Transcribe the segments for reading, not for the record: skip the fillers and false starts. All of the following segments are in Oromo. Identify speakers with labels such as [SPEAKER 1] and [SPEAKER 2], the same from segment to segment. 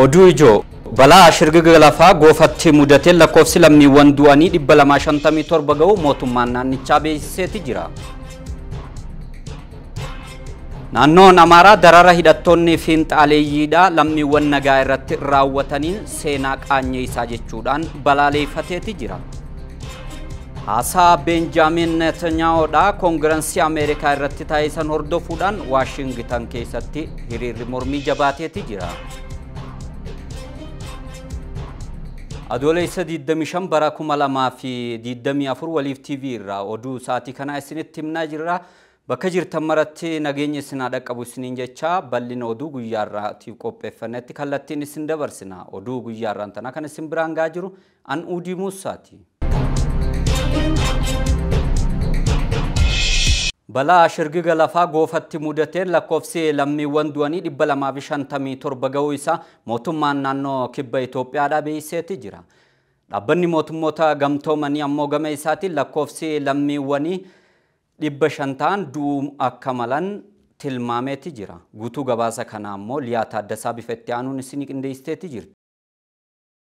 [SPEAKER 1] Oduu ijoo balaa shirgiga lafaa goofatti mudate lakkoofsi lammiiwwan du'anii 257 ga'u mootummaan naannichaa beeksiseeti jira. Naannoon Amaaraa darara hidhattoonni fiinxaaleeyyiidha lammiiwwan nagaa irratti raawwataniin seenaa qaanyee isaa jechuudhaan balaaleeffateeti jira. Haasaa Benjaamin Netanyaa'uudha koongirensii Ameerikaa irratti taasisan hordofuudhaan Waashingtan keessatti hiriirri mormii jabaateeti jira. Adoolessa 25 bara 2024 waliif TV irraa oduu saatii kana isinitti himnaa jirra. Bakka jirtan maratti nageenya isin dhaqqabu isiniin jecha bal'ina oduu guyyaarraatiif qopheeffannetti kallattiin isin dabarsina. Oduu guyyaarraan tana kan isin biraan gaa jiru an Uudii Muusaati. Balaa shirgiga lafaa goofatti mudate lakkoofsi lammiiwwan du'anii 257 ga'uu isaa mootummaan naannoo kibba Itoophiyaadhaa beeksiseeti jira. Dhaabbanni mootummoota gamtoomanii ammoo gama isaatiin lakkoofsi lammiiwwanii 500 du'uu akka malan tilmaameeti jira. Guutuu gabaasa kana ammoo Liyaa Taaddasaa bifatti aanuun isin qindeessiteeti jirti.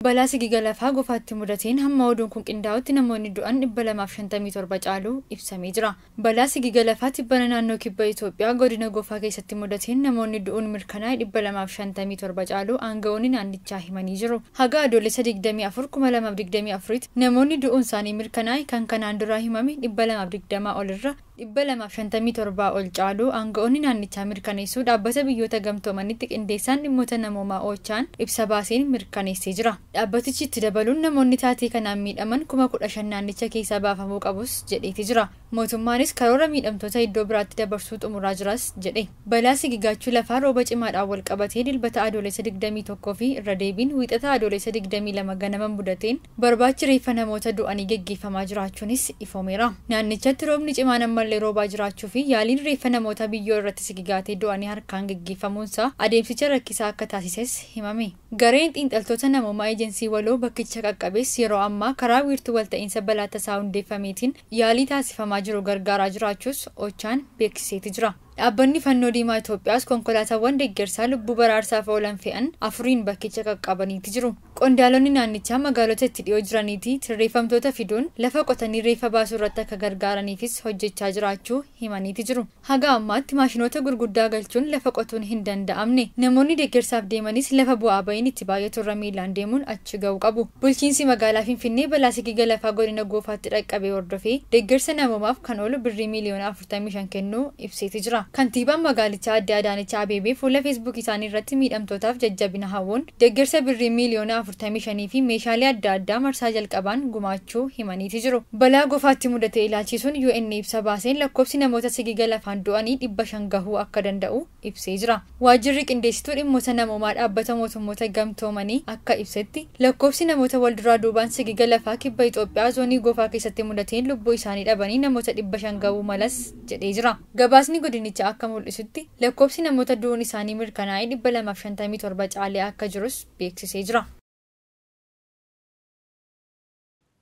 [SPEAKER 2] Balaa shirgiga lafaa goofatti mudateen hamma oduun kun qindaa'utti namoonni du'an 257 caaluu ibsamee jira. Balaa shirgiga lafaa tibbana naannoo kibba Itoophiyaa godina Goofaa keessatti mudateen namoonni du'uun mirkanaa'e 257 caaluu aanga'oonni naannichaa himanii jiru. Haga adoolessa 24 2024 namoonni du'uun isaanii mirkanaa'e kan kanaan dura himame 220 ol irra 257 ol caaluu aanga'oonni naannichaa mirkaneessuu dhaabbata biyyoota gamtoomanitti qindeessaan dhimmoota namoomaa Oochaan ibsa baaseen mirkaneessee jira. Dhaabbatichi itti dabaluun namoonni taatee kanaan miidhaman 15,000 naannicha keessaa baafamuu qabus jedheeti jira. Mootummaanis karoora miidhamtoota iddoo biraatti dabarsuu xumuraa jiras jedhe. Balaa shirgigaachuu lafaa rooba cimaadhaan wal qabatee dilbata adoolessa 21 fi irra deebiin wiixata adoolessa 22 ganama mudateen barbaachi reeffa namoota du'anii geggeeffamaa jiraachuunis ifoomeera. Naannichatti roobni cimaan ammallee roobaa jiraachuu fi yaaliin reeffa namoota biyyoo irratti shirgigaatee du'anii harkaan geggeeffamuunsaa adeemsicha rakkisaa akka taasises himame. Gareen xiinxaltoota namoomaa eejensii waloo bakkicha qaqqabees yeroo ammaa karaa wiirtuu walta'iinsa balaa tasaa hundeeffameetiin yaalii taasifamaa jiru gargaaraa jiraachuus Oochaan beeksiseeti jira. Dhaabbanni fannoo diimaa Itoophiyaas konkolaataawwan deeggarsaa lubbuu baraarsaaf oolan fe'an 4 bakkicha qaqqabaniiti jiru. Qondaalonni naannichaa magaalota itti dhiyoo jiraniitii sirreeffamtoota fiduun lafa qotanii reeffa baasuu irratti akka gargaaraniifis hojjechaa jiraachuu himaniiti jiru. Haga ammaatti maashinoota gurguddaa galchuun lafa qotuun hin danda'amne. Namoonni deeggarsaaf deemanis lafa bu'aa ba'iin itti baay'atu irra miilaan deemuun achi ga'uu qabu. Bulchiinsi magaalaa Finfinnee balaa shirgiga lafaa godina Goofaatti dhaqqabee hordofee deeggarsa namoomaaf kan oolu birrii miliyoona 45 kennuu ibseeti jira. Kantiibaan magaalichaa Aadde Adaanech Abeebee fuula Facebook isaanii irratti miidhamtootaaf jajjabina hawwuun deeggarsa birrii miliyoona 45 fi meeshaalee adda addaa marsaa jalqabaan gumaachuu himaniiti jiru. Balaa Goofaatti mudate ilaalchisuun UN ibsa baaseen lakkoofsi namoota shirgiga lafaan du'anii 500 gahuu akka danda'u ibsee jira. Waajjirri qindeessituu dhimmoota namoomaa dhaabbata mootummoota gamtoomanii akka ibsetti lakkoofsi namoota walduraa duubaan shirgiga lafaa kibba Itoophiyaa zoonii Goofaa keessatti mudateen lubbuu isaanii dhabanii namoota 500 gahuu malas jedhee jira. Gabaasni godinicha akka mul'isutti lakkoofsi namoota du'uun isaanii mirkanaa'e 257 caalee akka jirus beeksisee jira.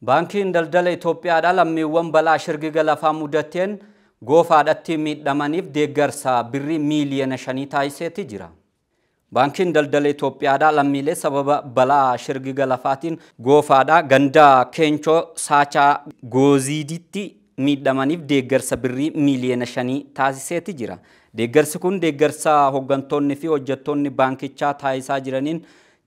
[SPEAKER 1] Baankiin daldala Itoophiyaadhaa lammiiwwan balaa shirgiga lafaa mudateen Goofaadhaatti miidhamaniif deeggarsa birrii miliyoona 5 taasiseeti jira. Baankiin daldala Itoophiyaadhaa lammiilee sababa balaa shirgiga lafaatiin Goofaadhaa ganda Keenchoo Saachaa Gooziiditti miidhamaniif deeggarsa birrii miliyoona 5 taasiseeti jira. Deeggarsi kun deeggarsa hooggantoonni fi hojjettoonni baankichaa taasisaa jiraniin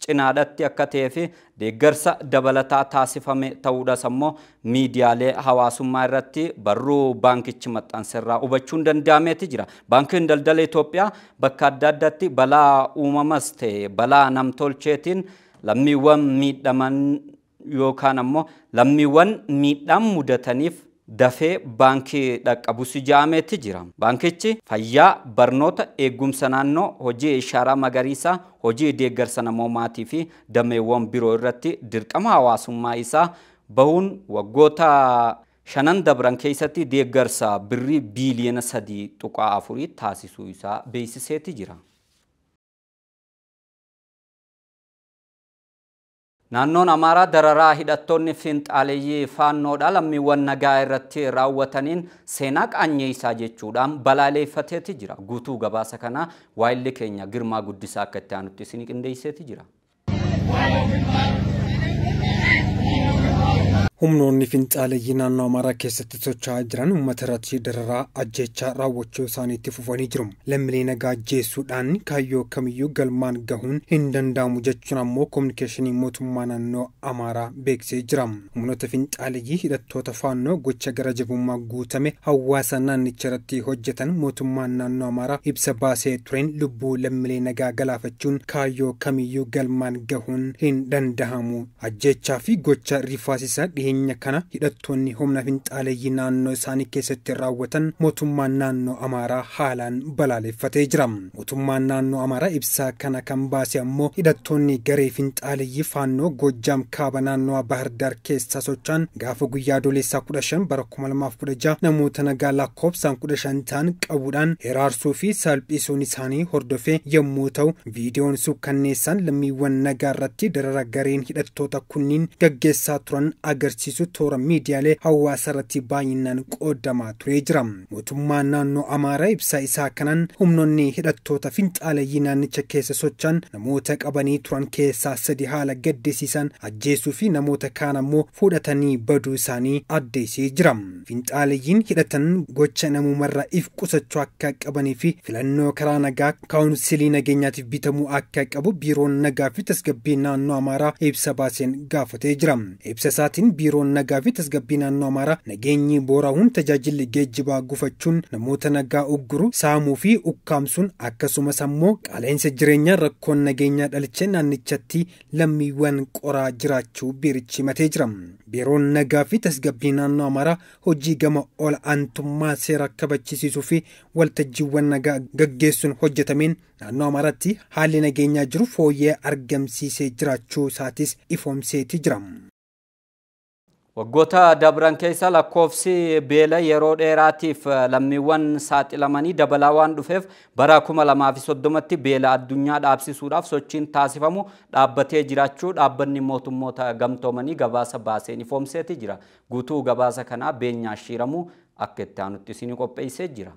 [SPEAKER 1] cinaadhaatti akka ta'ee fi deeggarsa dabalataa taasifame ta'uudhaas ammoo miidiyaalee hawaasummaa irratti barruu baankichi maxxanserraa hubachuun danda'ameeti jira. Baankiin daldala Itoophiyaa bakka adda addaatti balaa uumamas ta'e balaa namtolcheetiin lammiiwwan miidhaman yookaan ammoo lammiiwwan miidhaan mudataniif dafee baankii dhaqqabus ijaameeti jira. Baankichi fayyaa, barnoota, eegumsa naannoo, hojii ishaaraa magariisaa, hojii deeggarsa namoomaatii fi dameewwan biroo irratti dirqama hawaasummaa isaa bahuun waggoota 5 dabran keessatti deeggarsa birrii biliyoona 3.4 taasisuu isaa beeksiseeti jira. Naannoon Amaaraa dararaa hidhattoonni fiinxaaleeyyii faannoodhaa lammiiwwan nagaa irratti raawwataniin seenaa qaanyee isaa jechuudhaan balaaleeffateeti jira. Guutuu gabaasa kana waa'illi keenya Girmaa Guddisaa akka itti aanutti isin qindeesseeti jira.
[SPEAKER 3] humnoonni finxaaleeyyii naannoo Amaaraa keessatti socho'aa jiran uummata irratti dararaa ajjeechaa raawwachuu isaaniitti fufanii jiru. Lammiilee nagaa ajjeesuudhaan kaayyoo kamiyyuu galmaan gahuun hin danda'amu jechuun ammoo kominikeeshinii mootummaa naannoo Amaaraa beeksisee jira. Humnoota finxaaleeyyii hidhattoota faannoo gocha gara jabummaa guutame hawaasa naannicha irratti hojjetan mootummaan naannoo Amaaraa ibsa baasee tureen lubbuu lammiilee nagaa galaafachuun kaayyoo kamiyyuu galmaan gahuun hin danda'amu. Ajjeechaa fi gocha rifaasisaa dhiyeenya kana hidhattoonni humna finxaaleeyyii naannoo isaanii keessatti raawwatan mootummaan naannoo Amaaraa haalaan balaaleffatee jira. Mootummaan naannoo Amaaraa ibsaa kana kan baase ammoo hidhattoonni garee finxaaleeyyii faannoo Goojjaam kaaba naannoo Bahar Daar keessa socho'an gaafa guyyaa adoolessaa 15 bara 2016 namoota nagaa lakkoofsaan 15 ta'an qabuudhaan hiraarsuu fi salphisuun isaanii hordofee yommuu ta'u viidiyoon suukkanneessaan lammiiwwan nagaa irratti darara gareen hidhattoota kunniin gaggeessaa turan agarsiisu toora miidiyaalee hawaasaa irratti baay'inaan qoodamaa turee jira. Mootummaan naannoo Amaaraa ibsa isaa kanaan humnoonni hidhattoota finxaaleeyyii naannicha keessa socho'an namoota qabanii turan keessaa 3 haala gaddisiisan ajjeesuu fi namoota kaan ammoo fudhatanii baduu isaanii addeessee jira. Finxaaleeyyiin hidhatan gocha namumarraa if qusachuu akka qabanii fi filannoo karaa nagaa kaawunsilii nageenyaatiif bitamuu akka qabu biiroon nagaa fi tasgabbii naannoo Amaaraa ibsa baaseen gaafatee jira. Ibsa isaatiin biiroon nagaa fi tasgabbii naannoo Amaaraa nageenyi boora'uun tajaajilli geejjibaa gufachuun namoota nagaa ugguru saamuu fi ukkaamsuun akkasumas ammoo qaala'insa jireenyaa rakkoon nageenyaa dhalchee naannichatti lammiiwwan qoraa jiraachuu biirichi himatee jira. Biiroon nagaa fi tasgabbii naannoo Amaaraa hojii gama ol aantummaa seera kabachiisuu fi waltajjiiwwan nagaa gaggeessuun hojjetameen naannoo Amaaraatti haalli nageenyaa jiru fooyyee argamsiisee jiraachuu isaatis ifoomseeti jira.
[SPEAKER 1] Waggoota dabran keessa lakkoofsi beela yeroo dheeraatiif lammiiwwan saaxilamanii dabalaa waan dhufeef bara 2030tti beela addunyaa dhaabsisuudhaaf sochiin taasifamu dhaabbatee jiraachuu dhaabbanni mootummoota gamtoomanii gabaasa baaseen ifoomseeti jira. Guutuu gabaasa kanaa Beenyaa Shiiramuu akka itti aanutti isin qopheessee jira.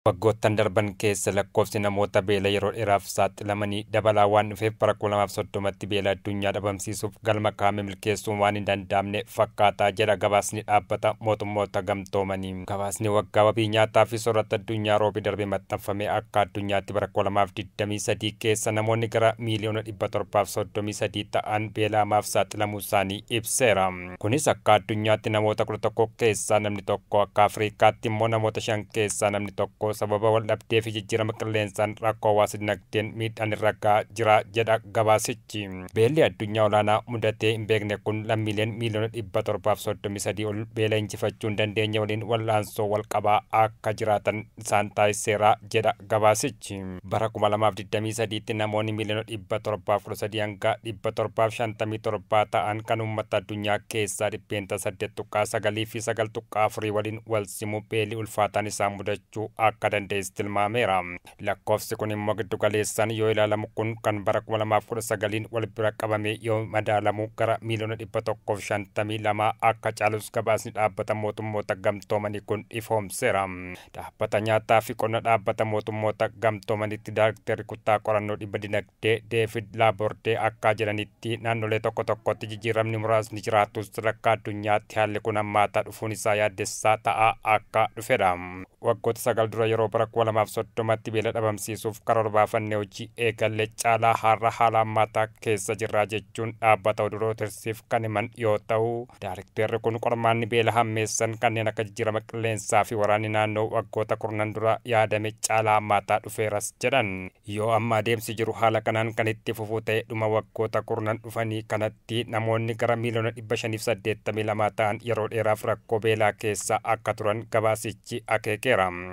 [SPEAKER 4] Waggoottan darban keessa lakkoofsi namoota beela yeroo dheeraaf saaxilamanii dabalaa waan dhufeef bara 2030tti beela addunyaa dhabamsiisuuf galma kaa'ame milkeessuun waan hin danda'amne fakkaataa jedha gabaasni dhaabbata mootummoota gamtoomanii. Gabaasni waggaa wabii nyaataa fi soorata addunyaa roobii darbe maxxanfame akka addunyaatti bara 2023 keessa namoonni gara miiliyoona 733 ta'an beela'amaaf saaxilamuu isaanii ibseera. Kunis akka addunyaatti namoota 11 keessaa namni tokko, akka Afriikaatti immoo namoota 5 keessaa namni tokko sababa wal dhabdee fi jijjiirama qilleensaan rakkoo hawaasa dinagdeen miidhaan irra gahaa jira jedha gabaasichi. Beelli addunyaa olaanaa mudatee hin beekne kun lammiileen miiliyoona 733 ol beela injifachuu hin dandeenye waliin wal'aansoo wal qabaa akka jiraatan isaan taasiseera jedha gabaasichi. Bara 2023tti namoonni miiliyoona 713 hanga 757 ta'an kan uummata addunyaa keessaa 8.9 fi 9.4 waliin wal simu beelli ulfaataan isaan mudachuu akka dandeessu tilmaameera. Lakkoofsi kun immoo giddu galeessaan yoo ilaalamu kun kan bara 2019 wal bira qabame yoo madaalamu gara miiliyoona 152 akka caalus gabaasni dhaabbata mootummoota gamtoomanii kun ifoomseera. Dhaabbata nyaataa fi qonna dhaabbata mootummoota gamtoomanitti daayirektarri kutaa qorannoo dhimma dinagdee Deevid Laabordee akka jedhanitti naannolee tokko tokkotti jijjiiramni muraasni jiraatus sadarkaa addunyaatti haalli kun hammaataa dhufuun isaa yaaddessaa ta'aa akka dhufedha. Waggoota 9 dura yeroo bara 2030tti beela dhabamsiisuuf karoora baafannee hojii eegalle caalaa har'a haala hammaataa keessa jirra jechuun dhaabbata oduu Rootersiif kan himan yoo ta'u, daayirektarri kun qormaanni beela hammeessan kanneen akka jijjiirama qilleensaa fi waraanni naannoo waggoota 10 dura yaadame caalaa hammaataa dhufeeras jedhan. Yoo amma adeemsi jiru haala kanaan kan itti fufu ta'e dhuma waggoota 10 dhufanii kanatti namoonni gara miiliyoona 582 ta'an yeroo dheeraaf rakkoo beelaa keessa akka turan gabaasichi akeekeera.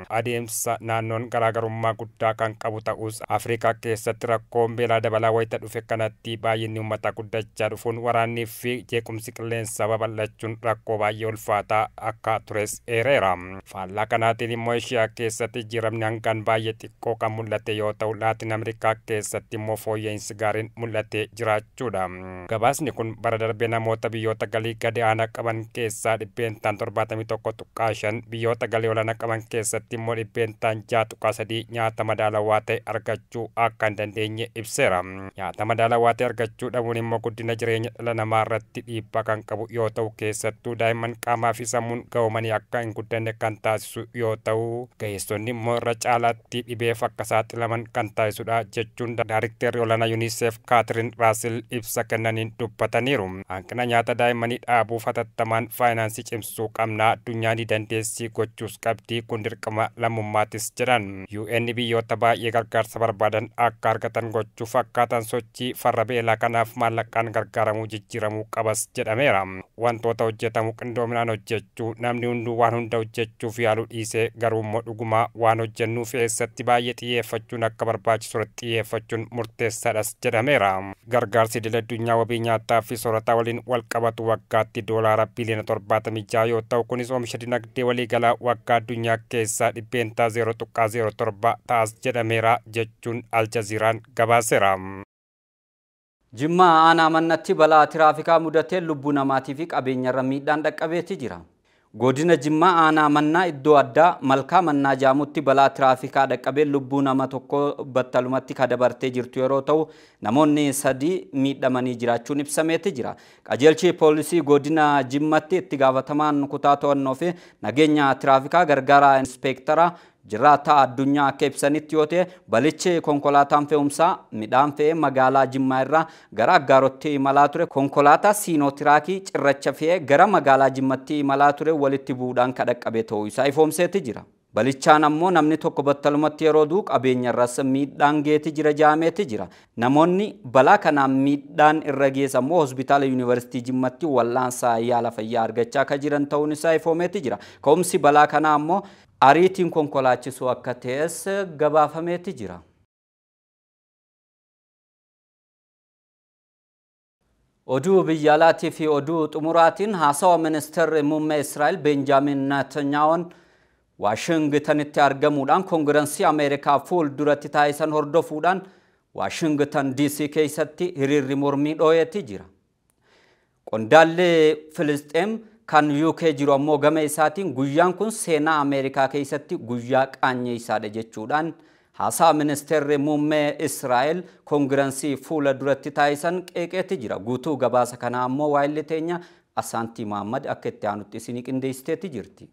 [SPEAKER 4] Adeemsa naannoon garaagarummaa guddaa kan qabu ta'us Afrikaa keessatti rakkoon beelaa dabalaa wayita dhufe kanatti baay'inni uummataa guddachaa dhufuun waraannii fi jeequmsi qilleensaa babal'achuun rakkoo baay'ee ulfaataa akka tures eereera. Faallaa kanaatiin immoo Eeshiyaa keessatti jijjiiramni hangaan baay'ee xiqqoo kan mul'ate yoo ta'u, Laatin Ameerikaa keessatti immoo fooyya'insi gaariin mul'ate jiraachuudha. Gabaasni kun bara darbe namoota biyyoota galii gadi aanaa qaban keessaa 71.5 biyyoota galii olaanaa qaban keessatti immoo dhibbeentaan 6.3 nyaata madaalawaa ta'e argachuu akka hin dandeenye ibseera. Nyaata madaalawaa ta'e argachuu dhabuun immoo guddina jireenya dhala namaa irratti dhiibbaa kan qabu yoo ta'u, keessattuu daa'imman qaamaa fi sammuun gahoomanii akka hin guddanne kan taasisu yoo ta'u, ga'eessonni immoo irra caalaatti dhibeef akka saaxilaman kan taasisudha jechuun Daayiriktarri olaanaa UNICEF Kaatiriin Raasil ibsa kennaniin dubbataniiru. Hanqina nyaata daa'immanii dhaabuuf hatattamaan faayinaansii cimsuu qabna, addunyaan dandeessii gochuus qabdi, kun dirqama lammummaattis jedhan. UN biyyoota baay'ee gargaarsa barbaadan akka argatan gochuuf akkaataan sochii farra beelaa kanaaf maallaqaan gargaaramuu jijjiiramuu qabas jedhameera. Wantoota hojjetamu qindoominaan hojjechuu, namni hunduu waan hunda hojjechuuf yaaluu dhiisee garuu immoo dhugumaa waan hojjennuuf eessatti baay'ee xiyyeeffachuun akka barbaachisu irratti xiyyeeffachuun murteessaadhas jedhameera. Gargaarsi idil addunyaa wabii nyaataa fi soorataa waliin wal qabatu waggaatti $76 biliyoona yoo ta'u, kunis oomisha dinagdee waliigalaa waggaa addunyaa keessaa dhibbeentaa 0.07 ta'as jedhameera jechuun Aljaziiraan gabaaseera.
[SPEAKER 1] Jimmaa aanaa mannatti balaa tiraafikaa mudatee lubbuu namaatii fi qabeenyarra miidhaan dhaqqabeeti jira. Godina Jimmaa aanaa mannaa iddoo addaa malkaa mannaa jaamutti balaa tiraafikaa dhaqqabee lubbuu nama tokko battalumatti kadabartee jirtu yeroo ta'u, namoonni 3 miidhamanii jiraachuun ibsameeti jira. Qajeelchi poolisii godina Jimmatti itti gaafatamaan kutaa to'annoo fi nageenya tiraafikaa gargaaraa inspektara Jiraata addunyaa akka ibsanitti yoo ta'e, balichi konkolaataan fe'umsaa midhaan fe'ee magaalaa Jimmaa irraa gara Aggaarotti imalaa ture. Konkolaataa siinootiraakii cirracha fe'ee gara magaalaa Jimmatti imalaa ture walitti bu'uudhaan kadhaqqabee ta'uu isaa ifoomseeti jira. Balichaan ammoo namni tokko battalumatti yeroo du'u qabeenyarras miidhaan geeti jira jaameeti jira. Namoonni balaa kanaan miidhaan irra geessa ammoo hospitaala Yuunivarsiitii Jimmatti wal'aansa yaala fayyaa argachaa akka jiran ta'uun isaa ifoomeeti jira. Ka'umsi balaa kanaa ammoo ariitiin konkolaachisuu akka ta'es gabaafameeti jira. Oduu biyya alaatii fi oduu xumuraatiin haasawa ministeerri muummee Israa'el Benjaamin Netanyaa'uun Waashingtanitti argamuudhaan Koongirensii Ameerikaa fuulduratti taasisan hordofuudhaan Waashingtan DC keessatti hiriirri mormii dhoo'eeti jira. Qondaalli Filisxeem kan UK jiru ammoo gama isaatiin guyyaan kun seenaa Ameerikaa keessatti guyyaa qaanyeessaadha jechuudhaan haasaa ministeerri muummee Israa'el Koongirensii fuula duratti taasisan qeeqeeti jira. Guutuu gabaasa kanaa ammoo waa'illi teenya Asaantii Muhammad akka itti aanutti isinii qindeessiteeti jirti.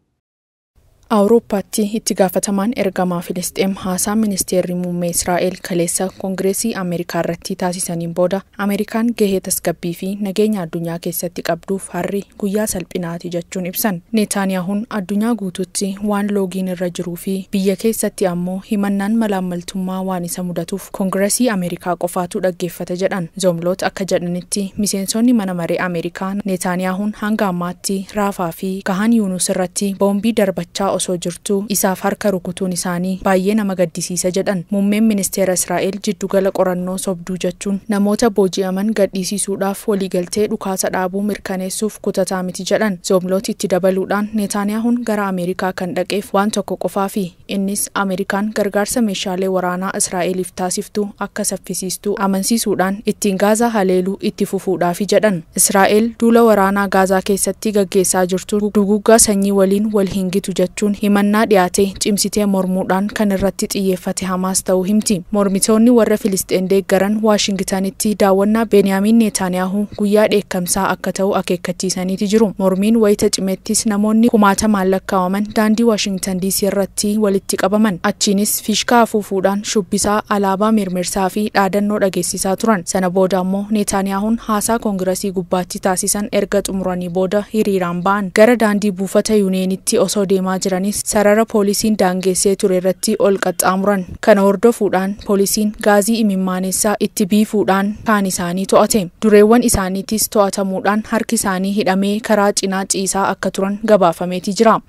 [SPEAKER 5] Awurooppaatti itti gaafatamaan ergamaa Filisxeem haasaa ministeerri muummee Israa'el kaleessa Koongireesii Ameerikaa irratti taasisaniin booda Ameerikaan gahee tasgabbii fi nageenya addunyaa keessatti qabduuf harri guyyaa salphinaati jechuun ibsan. Netaniyaahuun addunyaa guutuutti waan loogiin irra jiruu fi biyya keessatti ammoo himannaan malaammaltummaa waan isa mudatuuf Koongireesii Ameerikaa qofaatu dhaggeeffata jedhan. Zoomloot akka jedhanitti miseensonni mana maree Ameerikaa Netaniyaahuun hanga ammaatti Raafaa fi Kahan Yuunus irratti boombii darbachaa osoo jirtu isaaf harka rukutuun isaanii baay'ee nama gaddisiisa jedhan. Muummeen ministeera Israa'el jiddugala qorannoo sobduu jechuun namoota booji'aman gadhiisisuudhaaf waliigaltee dhukaasa dhaabuu mirkaneessuuf kutataa miti jedhan. Zoomloot itti dabaluudhaan Netaniyaahuun gara Ameerikaa kan dhaqeef waan tokko qofaa fi innis Ameerikaan gargaarsa meeshaalee waraanaa Israa'eliif taasiftu akka saffisiistu amansiisuudhaan ittiin Gaazaa haleeluu itti fufuudhaafi jedhan. Israa'el duula waraanaa Gaazaa keessatti gaggeessaa jirtu duguuggaa sanyii waliin wal hingitu jechuun himannaa dhiyaate cimsitee mormuudhaan kan irratti xiyyeeffate Hamaas ta'uu himti. Mormitoonni warra Filisxeen deeggaran Waashingtanitti daawwannaa Beniyaamin Netanyaahuu guyyaa dheekkamsaa akka ta'u akeekkachiisaniiti jiru. Mormiin wayita cimettis namoonni kumaatamaan lakkaa'aman daandii Waashingtan DC irratti walitti qabaman. Achiinis fiishkaa afuufuudhaan shubbisaa, alaabaa mirmirsaa fi dhaadannoo dhageessisaa turan. Sana booda ammoo Netanyaahuun haasaa Koongiresii gubbaatti taasisan erga xumuranii booda hiriiraan ba'an. Gara daandii buufata Yuuneenitti osoo deemaa jiranis sarara poolisiin daangeessee ture irratti ol qaxxaamuran. Kana hordofuudhaan poolisiin gaazii imimmaanessaa itti biifuudhaan kaan isaanii to'ate. Dureewwan isaaniitis to'atamuudhaan harki isaanii hidhamee karaa cinaa ciisaa akka turan gabaafameeti jira.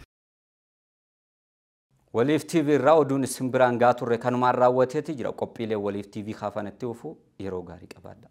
[SPEAKER 1] Waliif TV irraa oduun isin biraan gaa turre kanumaan raawwateeti jira. Qophiilee Waliif TV kaafanatti dhufu yeroo gaarii qabaadha.